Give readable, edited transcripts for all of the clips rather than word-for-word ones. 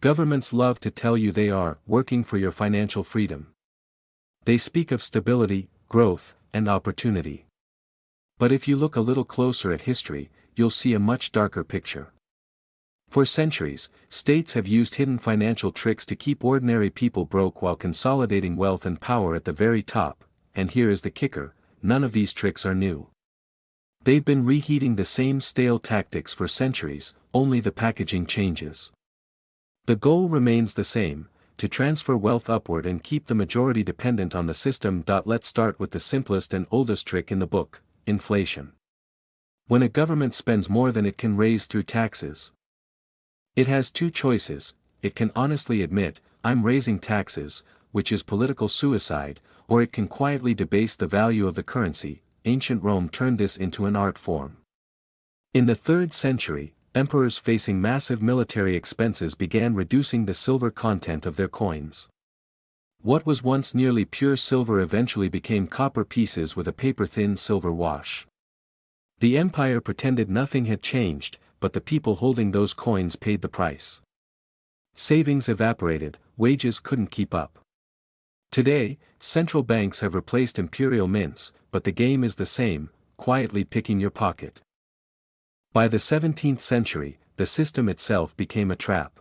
Governments love to tell you they are working for your financial freedom. They speak of stability, growth, and opportunity. But if you look a little closer at history, you'll see a much darker picture. For centuries, states have used hidden financial tricks to keep ordinary people broke while consolidating wealth and power at the very top, and here is the kicker: none of these tricks are new. They've been reheating the same stale tactics for centuries, only the packaging changes. The goal remains the same: to transfer wealth upward and keep the majority dependent on the system. Let's start with the simplest and oldest trick in the book: inflation. When a government spends more than it can raise through taxes, it has two choices. It can honestly admit, "I'm raising taxes," which is political suicide, or it can quietly debase the value of the currency. Ancient Rome turned this into an art form. In the 3rd century, emperors facing massive military expenses began reducing the silver content of their coins. What was once nearly pure silver eventually became copper pieces with a paper-thin silver wash. The empire pretended nothing had changed, but the people holding those coins paid the price. Savings evaporated, wages couldn't keep up. Today, central banks have replaced imperial mints, but the game is the same: quietly picking your pocket. By the 17th century, the system itself became a trap.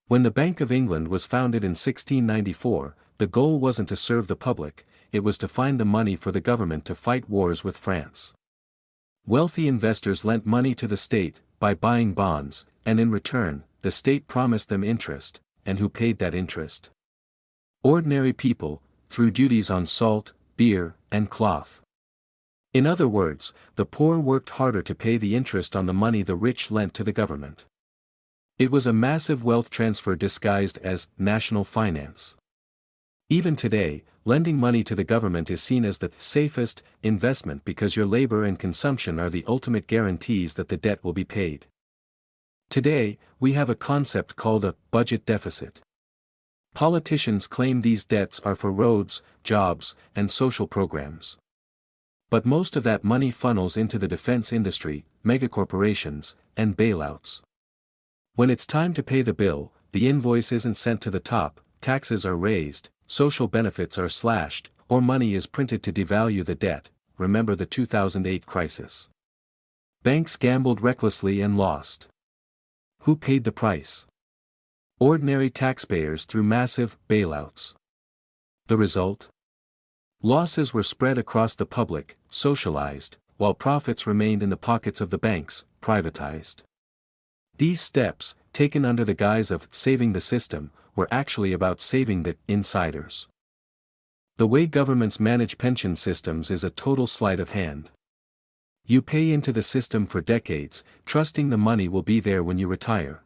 When the Bank of England was founded in 1694, the goal wasn't to serve the public, it was to find the money for the government to fight wars with France. Wealthy investors lent money to the state by buying bonds, and in return, the state promised them interest, and who paid that interest? Ordinary people, through duties on salt, beer, and cloth. In other words, the poor worked harder to pay the interest on the money the rich lent to the government. It was a massive wealth transfer disguised as national finance. Even today, lending money to the government is seen as the safest investment because your labor and consumption are the ultimate guarantees that the debt will be paid. Today, we have a concept called a budget deficit. Politicians claim these debts are for roads, jobs, and social programs. But most of that money funnels into the defense industry, megacorporations, and bailouts. When it's time to pay the bill, the invoice isn't sent to the top, taxes are raised, social benefits are slashed, or money is printed to devalue the debt. Remember the 2008 crisis. Banks gambled recklessly and lost. Who paid the price? Ordinary taxpayers through massive bailouts. The result? Losses were spread across the public, socialized, while profits remained in the pockets of the banks, privatized. These steps, taken under the guise of saving the system, were actually about saving the insiders. The way governments manage pension systems is a total sleight of hand. You pay into the system for decades, trusting the money will be there when you retire.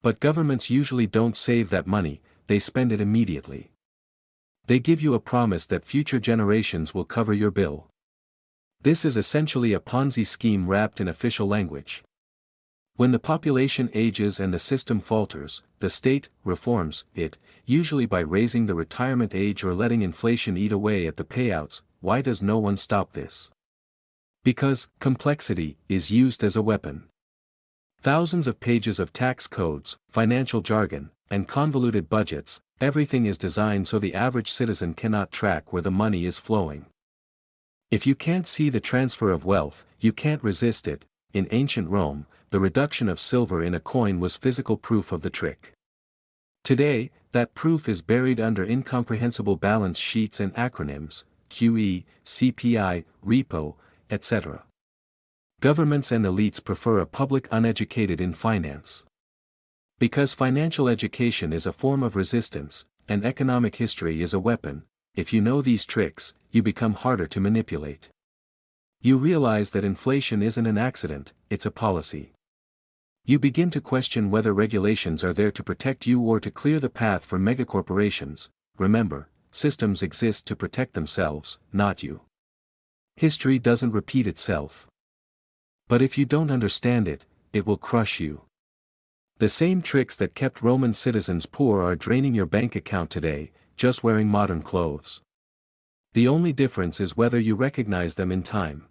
But governments usually don't save that money, they spend it immediately. They give you a promise that future generations will cover your bill. This is essentially a Ponzi scheme wrapped in official language. When the population ages and the system falters, the state reforms it, usually by raising the retirement age or letting inflation eat away at the payouts. Why does no one stop this? Because complexity is used as a weapon. Thousands of pages of tax codes, financial jargon, and convoluted budgets, everything is designed so the average citizen cannot track where the money is flowing. If you can't see the transfer of wealth, you can't resist it. In ancient Rome, the reduction of silver in a coin was physical proof of the trick. Today, that proof is buried under incomprehensible balance sheets and acronyms: QE, CPI, repo, etc. Governments and elites prefer a public uneducated in finance. Because financial education is a form of resistance, and economic history is a weapon, if you know these tricks, you become harder to manipulate. You realize that inflation isn't an accident, it's a policy. You begin to question whether regulations are there to protect you or to clear the path for megacorporations. Remember, systems exist to protect themselves, not you. History doesn't repeat itself. But if you don't understand it, it will crush you. The same tricks that kept Roman citizens poor are draining your bank account today, just wearing modern clothes. The only difference is whether you recognize them in time.